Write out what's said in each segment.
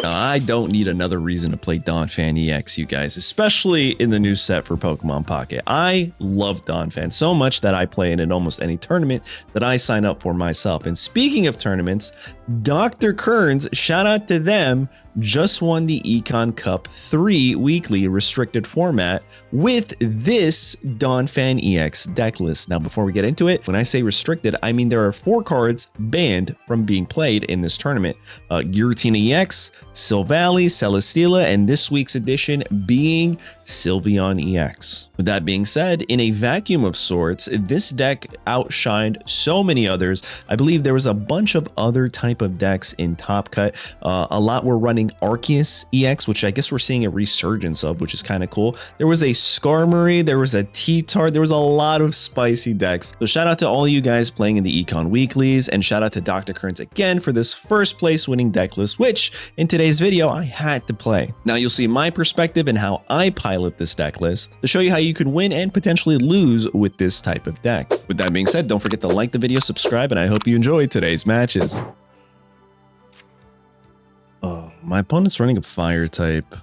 Now, I don't need another reason to play Donphan EX, you guys, especially in the new set for Pokemon Pocket. I love Donphan so much that I play it in almost any tournament that I sign up for myself. And speaking of tournaments, Dr. Kearns, shout out to them, just won the Econ Cup 3 weekly restricted format with this Donphan EX deck list. Now, before we get into it, when I say restricted, I mean there are 4 cards banned from being played in this tournament. Giratina EX, Silvally, Celesteela, and this week's edition being Sylveon EX. With that being said, in a vacuum of sorts, this deck outshined so many others. I believe there was a bunch of other type of decks in Top Cut. A lot were running Arceus EX, which I guess we're seeing a resurgence of, which is kind of cool. There was a Skarmory, there was a T-Tart, there was a lot of spicy decks. So shout out to all you guys playing in the Econ Weeklies, and shout out to Dr. Kearns again for this first place winning deck list, which in today's video I had to play. Now you'll see my perspective and how I pilot this deck list to show you how you can win and potentially lose with this type of deck. With that being said, don't forget to like the video, subscribe, and I hope you enjoyed today's matches. My opponent's running a fire type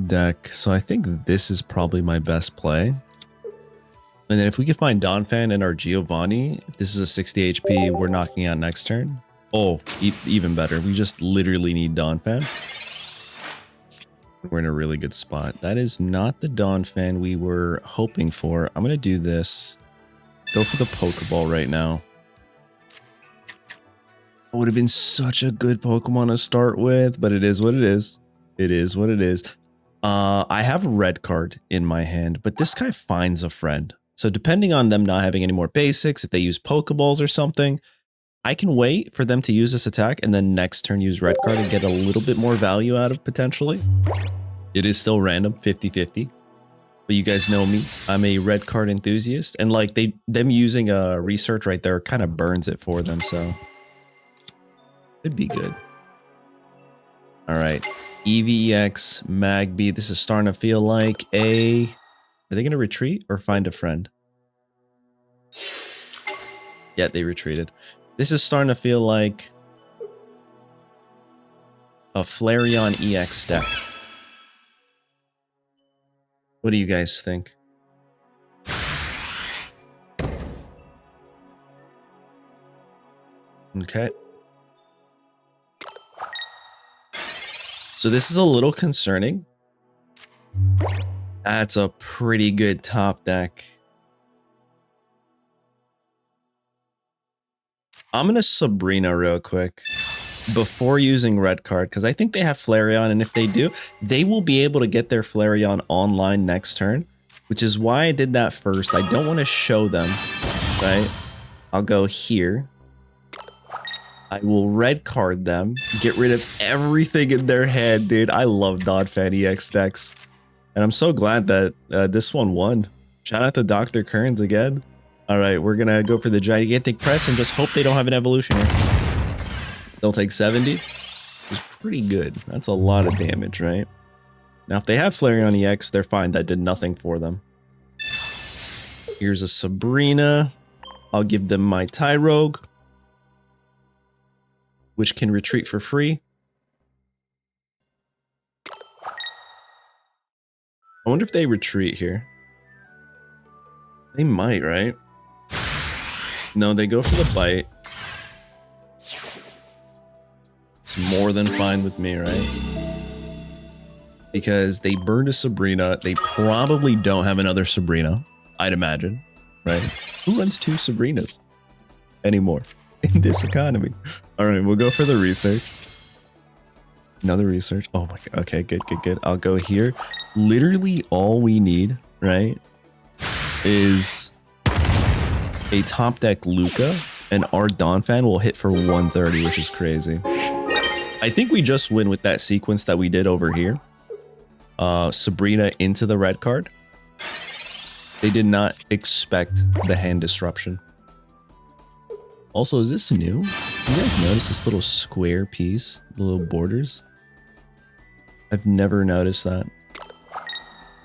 deck, so I think this is probably my best play. And then if we can find Donphan and our Giovanni, if this is a 60 HP, we're knocking out next turn. Oh, even better. We just literally need Donphan. We're in a really good spot. That is not the Donphan we were hoping for. I'm going to do this. Go for the Pokeball right now. It would have been such a good Pokemon to start with, but it is what it is. It is what it is. I have a red card in my hand, but this guy finds a friend. So depending on them not having any more basics, if they use Pokeballs or something, I can wait for them to use this attack and then next turn use red card and get a little bit more value out of potentially. It is still random, 50-50. But you guys know me, I'm a red card enthusiast, and like them using a research right there kind of burns it for them, so could be good. All right, Eevee EX, Magby. This is starting to feel like a... Are they going to retreat or find a friend? Yeah, they retreated. This is starting to feel like a Flareon EX deck. What do you guys think? Okay. So this is a little concerning. That's a pretty good top deck. I'm going to Sabrina real quick before using red card, because I think they have Flareon, and if they do, they will be able to get their Flareon online next turn, which is why I did that first. I don't want to show them, right? I'll go here. I will red card them, get rid of everything in their head, dude. I love Donphan EX decks. And I'm so glad that this one won. Shout out to Dr. Kearns again. All right, we're going to go for the gigantic press and just hope they don't have an evolution here. They'll take 70. It's pretty good. That's a lot of damage, right? Now, if they have Flareon EX, they're fine. That did nothing for them. Here's a Sabrina. I'll give them my Tyrogue, which can retreat for free. I wonder if they retreat here. They might, right? No, they go for the bite. It's more than fine with me, right? Because they burned a Sabrina. They probably don't have another Sabrina, I'd imagine, right? Who runs 2 Sabrinas anymore in this economy? All right, we'll go for the research. Another research. Oh my god. Okay, good, good, good. I'll go here. Literally all we need, right, is a top deck Luca, and our Donphan will hit for 130, which is crazy. I think we just win with that sequence that we did over here. Sabrina into the red card. They did not expect the hand disruption. Also, is this new? You guys notice this little square piece? The little borders? I've never noticed that.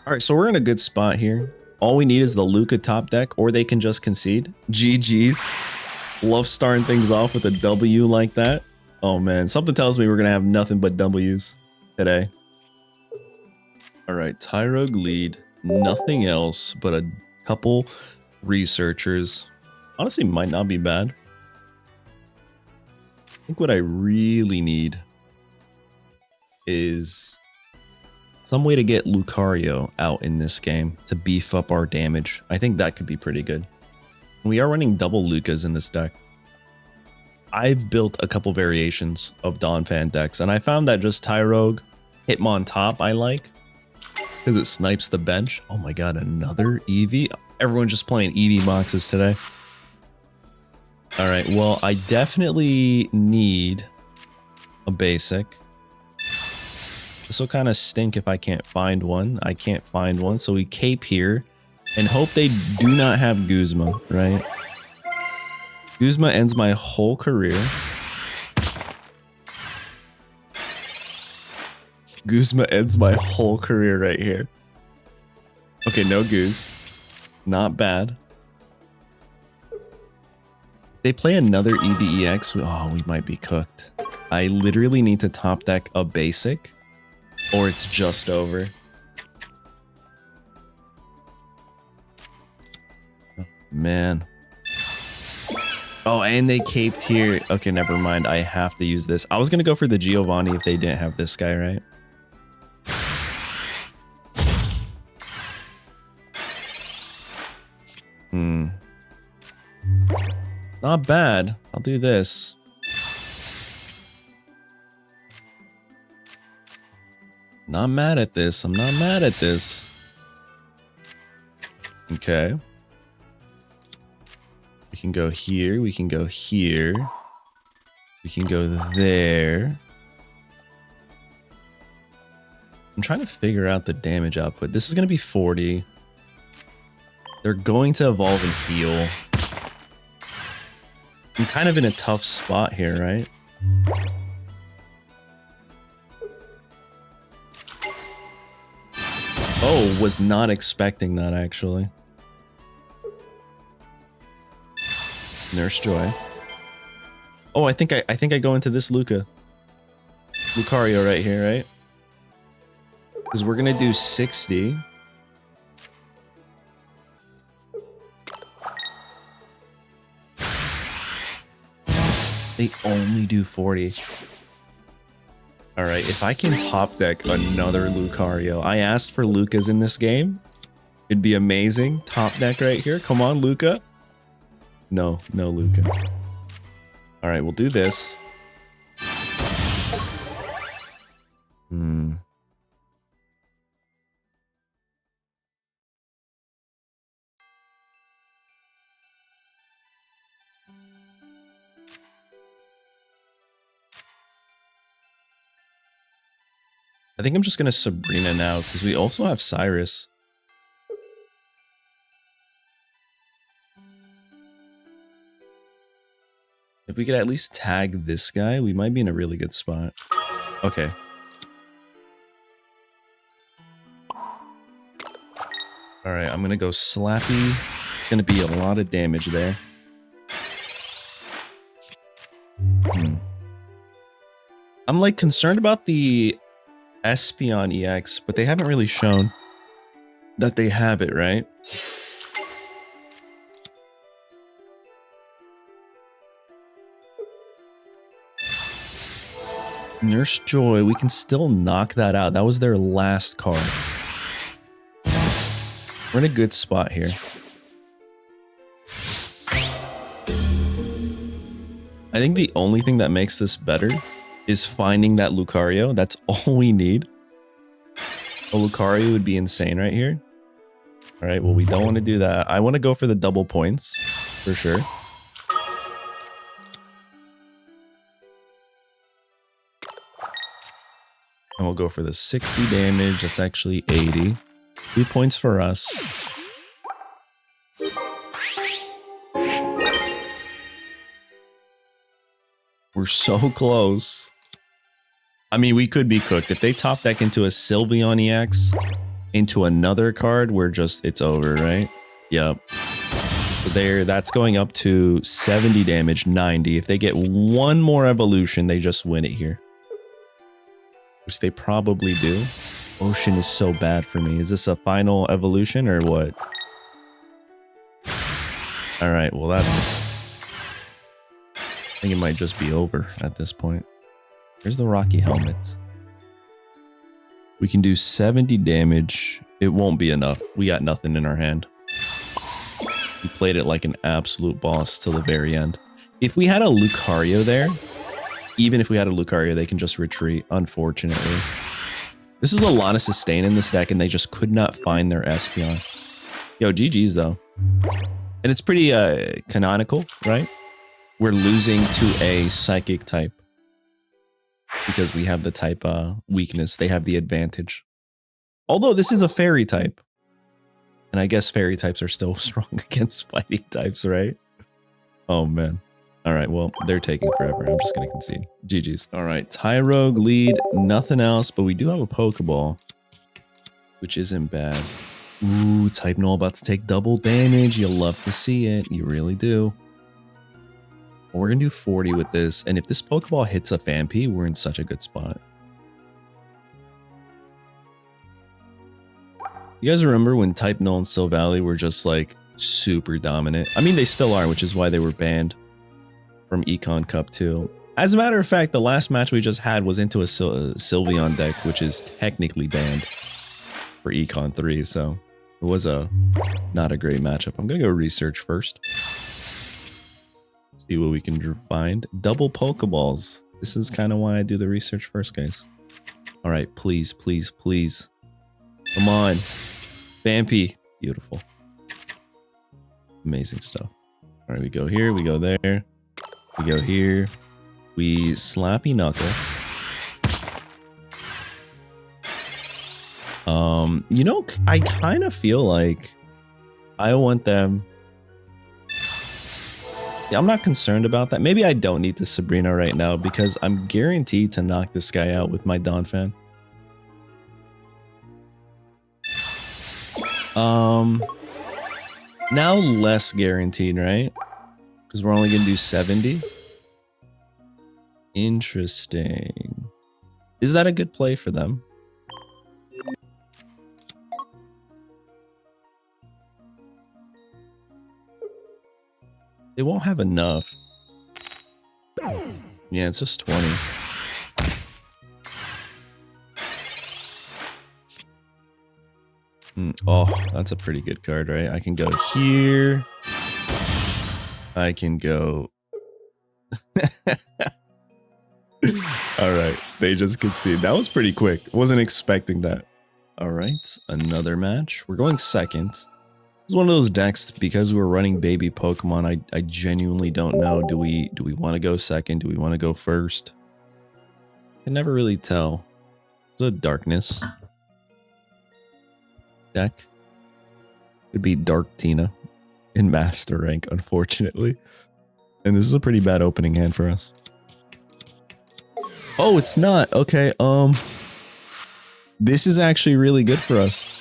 Alright, so we're in a good spot here. All we need is the Luca top deck, or they can just concede. GG's. Love starting things off with a W like that. Oh man, something tells me we're going to have nothing but W's. today. All right, Tyrogue lead. Nothing else but a couple researchers. Honestly, might not be bad. I think what I really need is some way to get Lucario out in this game to beef up our damage. I think that could be pretty good. We are running double Lucas in this deck. I've built a couple variations of Donphan decks, and I found that just Tyrogue, Hitmontop I like, because it snipes the bench. Oh my god, another Eevee? Everyone's just playing Eevee boxes today. Alright, well, I definitely need a basic. This will kind of stink if I can't find one. I can't find one, so we cape here and hope they do not have Guzma, right? Guzma ends my whole career. Guzma ends my whole career right here. Okay, no Guz. Not bad. If they play another Eevee EX, oh, we might be cooked. I literally need to top deck a basic, or it's just over. Oh, man. Oh, and they caped here. Okay, never mind. I have to use this. I was going to go for the Giovanni if they didn't have this guy, right? Not bad. I'll do this. Not mad at this. I'm not mad at this. Okay. We can go here. We can go here. We can go there. I'm trying to figure out the damage output. This is going to be 40. They're going to evolve and heal. I'm kind of in a tough spot here, right? Oh, was not expecting that, actually. Nurse Joy. Oh, I think I go into this Lucario right here, right? Because we're gonna do 60. They only do 40. Alright, if I can top deck another Lucario. I asked for Lucas in this game. It'd be amazing. Top deck right here. Come on, Luca. No, no Luca. Alright, we'll do this. I think I'm just gonna Sabrina now, because we also have Cyrus. If we could at least tag this guy, we might be in a really good spot. Okay. Alright, I'm gonna go Slappy. It's gonna be a lot of damage there. I'm like concerned about the Espeon EX, but they haven't really shown that they have it, right? Nurse Joy, we can still knock that out. That was their last card. We're in a good spot here. I think the only thing that makes this better is finding that Lucario. That's all we need. A Lucario would be insane right here. All right, well, we don't want to do that. I want to go for the double points for sure. And we'll go for the 60 damage. That's actually 80. 2 points for us. We're so close. I mean, we could be cooked. If they top deck into a Sylveon EX, into another card, we're just, it's over, right? Yep. So there, that's going up to 70 damage, 90. If they get one more evolution, they just win it here. which they probably do. Ocean is so bad for me. Is this a final evolution or what? All right, well that's... I think it might just be over at this point. Here's the Rocky Helmets. We can do 70 damage. It won't be enough. We got nothing in our hand. We played it like an absolute boss till the very end. If we had a Lucario there, even if we had a Lucario, they can just retreat, unfortunately. This is a lot of sustain in this deck, and they just could not find their Espeon. Yo, GG's though. And it's pretty canonical, right? We're losing to a Psychic type. Because we have the type weakness, they have the advantage. Although this is a Fairy type. And I guess Fairy types are still strong against Fighting types, right? Oh man. Alright, well, they're taking forever. I'm just gonna concede. GG's. Alright, Tyrogue lead, nothing else, but we do have a Pokeball. Which isn't bad. Ooh, Type Null about to take double damage. You'll love to see it. You really do. Well, we're gonna do 40 with this, and if this Pokeball hits a Phanpy, we're in such a good spot. You guys remember when Type Null and Silvally were just like super dominant? I mean, they still are, which is why they were banned from Econ Cup 2. As a matter of fact, the last match we just had was into a Sylveon deck, which is technically banned for Econ 3, so it was not a great matchup. I'm gonna go research first. See what we can find. Double Pokeballs. This is kind of why I do the research first, guys. All right, please, please, please. Come on. Phanpy. Beautiful. Amazing stuff. All right, we go here, we go there. We go here. We Slappy Knuckle. You know, I kind of feel like I want them... Yeah, I'm not concerned about that. Maybe I don't need the Sabrina right now because I'm guaranteed to knock this guy out with my Donphan. Now less guaranteed, right? Because we're only gonna do 70. Interesting. Is that a good play for them? They won't have enough. Yeah, it's just 20. Oh, that's a pretty good card, right? I can go here. I can go... Alright, they just conceded. That was pretty quick. Wasn't expecting that. Alright, another match. We're going second. It's one of those decks, because we're running baby Pokemon, I genuinely don't know. Do we want to go second? Do we want to go first? I can never really tell. It's a Darkness deck. Could be Dark Tina in Master Rank, unfortunately. And this is a pretty bad opening hand for us. Oh, it's not. Okay, this is actually really good for us.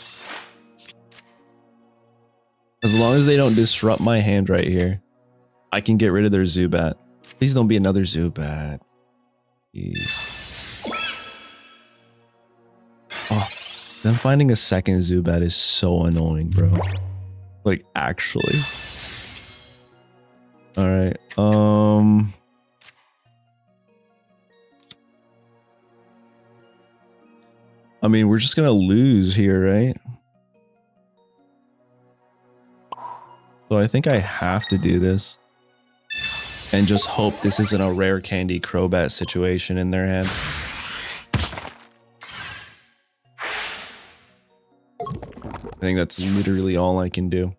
As long as they don't disrupt my hand right here, I can get rid of their Zubat. Please don't be another Zubat. Jeez. Oh, them finding a second Zubat is so annoying, bro. Like, actually. Alright, I mean, we're just gonna lose here, right? So I think I have to do this. And just hope this isn't a rare candy Crobat situation in their hand. I think that's literally all I can do.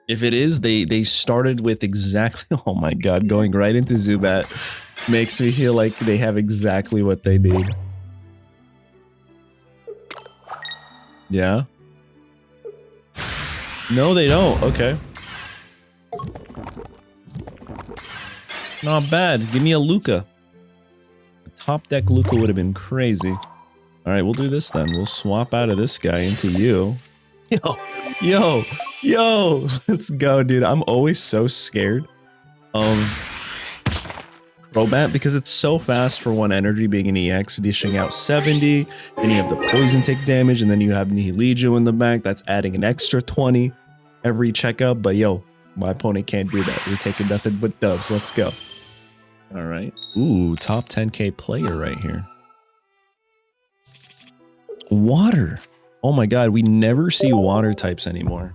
If it is, they started with exactly... Oh my god, going right into Zubat makes me feel like they have exactly what they need. Yeah? No, they don't. Okay. Not bad. Give me a Luca. A top deck Luca would have been crazy. Alright, we'll do this then. We'll swap out of this guy into you. Yo! Let's go, dude. I'm always so scared. Crobat because it's so fast for one energy being an EX, dishing out 70. Then you have the poison take damage, and then you have Nihiligio in the back. That's adding an extra 20 every checkup. But yo, my opponent can't do that. We're taking nothing but dubs. Let's go. All right. Ooh, top 10K player right here. Water. Oh my god, we never see water types anymore.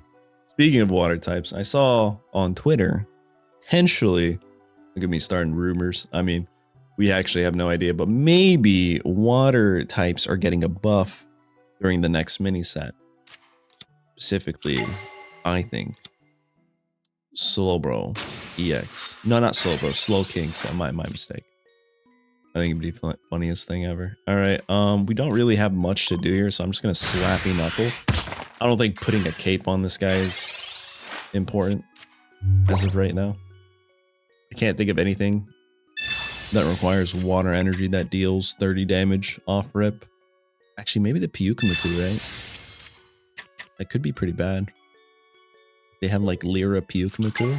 Speaking of water types, I saw on Twitter, potentially, look at me starting rumors. I mean, we actually have no idea, but maybe water types are getting a buff during the next mini set. Specifically, I think Slowbro EX. No, not Slowbro, Slow King. So my mistake. I think it'd be the funniest thing ever. All right, we don't really have much to do here, so I'm just gonna Slappy Knuckle. I don't think putting a cape on this guy is important as of right now. I can't think of anything that requires water energy that deals 30 damage off rip. Actually, maybe the Pyukumuku, right? That could be pretty bad. They have like Lyra Pyukumuku.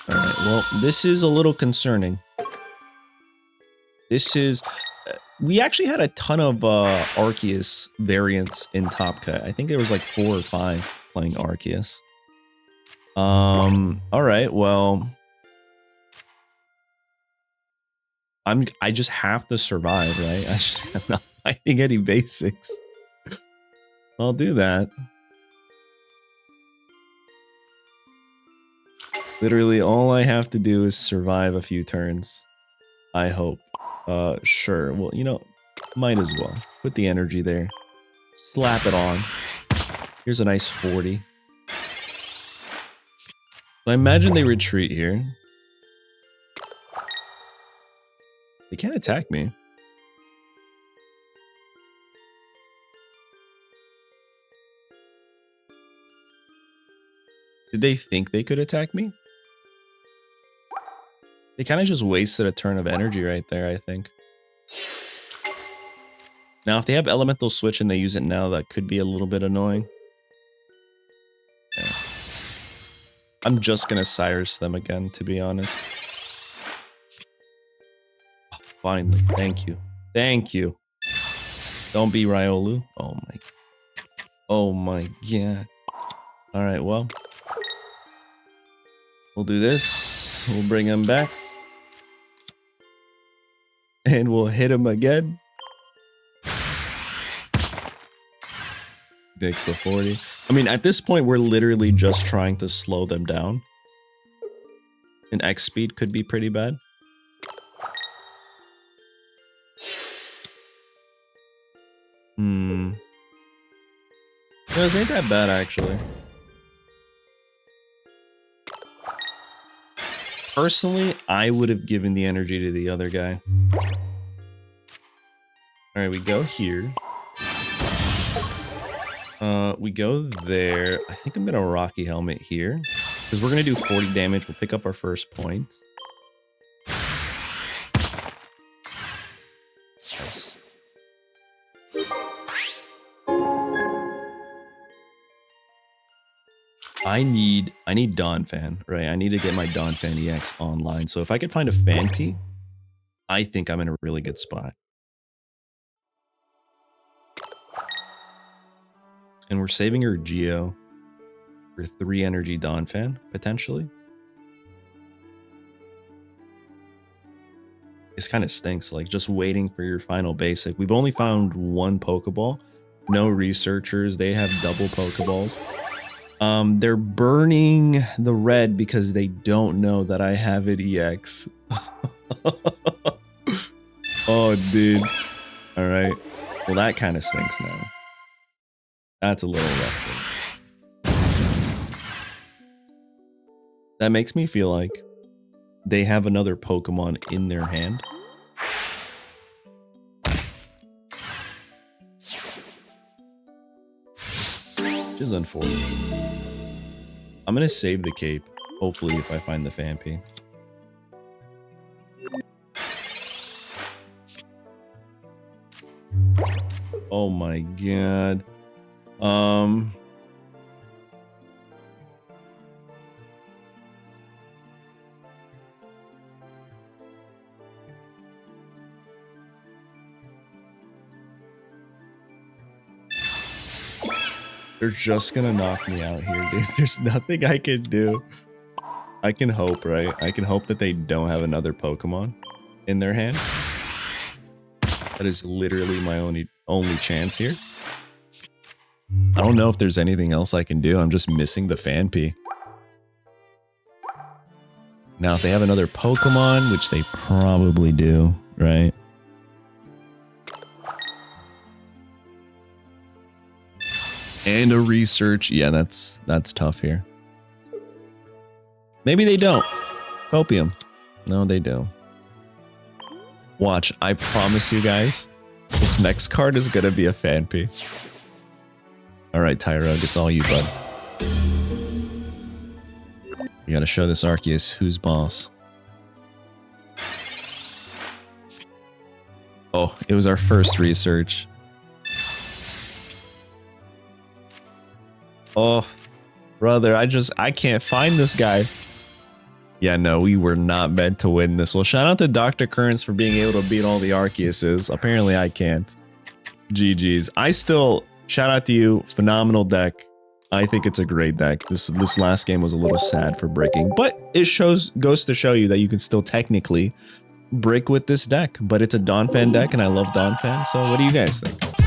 Alright, well, this is a little concerning. This is... we actually had a ton of Arceus variants in Top Cut. I think there was like 4 or 5 playing Arceus. Alright, well... I just have to survive, right? I'm not finding any basics. I'll do that. Literally, all I have to do is survive a few turns. I hope. Sure. Well, you know, might as well. Put the energy there. Slap it on. Here's a nice 40. So I imagine they retreat here. They can't attack me. Did they think they could attack me? They kind of just wasted a turn of energy right there, I think. Now, if they have Elemental Switch and they use it now, that could be a little bit annoying. Okay. I'm just going to Cyrus them again, to be honest. Oh, finally. Thank you. Thank you. Don't be Riolu. Oh my. Oh my god. Alright, well. We'll do this. We'll bring him back. And we'll hit him again. Takes the 40. I mean, at this point, we're literally just trying to slow them down. And X speed could be pretty bad. This ain't that bad, actually. Personally, I would have given the energy to the other guy. Alright, we go here. We go there. I think I'm gonna Rocky Helmet here. Because we're gonna do 40 damage. We'll pick up our first point. Nice. I need Donphan, right? I need to get my Donphan EX online. So if I could find a Phanpy, I think I'm in a really good spot. And we're saving her Geo for 3 energy Donphan, potentially. This kind of stinks, like just waiting for your final basic. We've only found 1 Pokeball. No researchers, they have double Pokeballs. They're burning the red because they don't know that I have it EX. Oh, dude. All right. Well, that kind of stinks now. That's a little rough. That makes me feel like they have another Pokemon in their hand. Which is unfortunate. I'm gonna save the cape. Hopefully, if I find the Phanpy. Oh my god. They're just gonna knock me out here, dude. There's nothing I can do. I can hope, right? I can hope that they don't have another Pokemon in their hand. That is literally my only chance here. I don't know if there's anything else I can do. I'm just missing the Phanpy. Now, if they have another Pokemon, which they probably do, right? And a research. Yeah, that's tough here. Maybe they don't. Copium. No, they do. Watch, I promise you guys, this next card is gonna be a Phanpy. Alright, Tyrogue, it's all you, bud. You gotta show this Arceus who's boss. Oh, it was our first research. Oh, brother, I can't find this guy. Yeah, no, we were not meant to win this. Well, shout out to Dr. Currents for being able to beat all the Arceuses. Apparently I can't. GG's. Shout out to you. Phenomenal deck. I think it's a great deck. This last game was a little sad for breaking, but it goes to show you that you can still technically break with this deck. But it's a Donphan deck, and I love Donphan. So what do you guys think?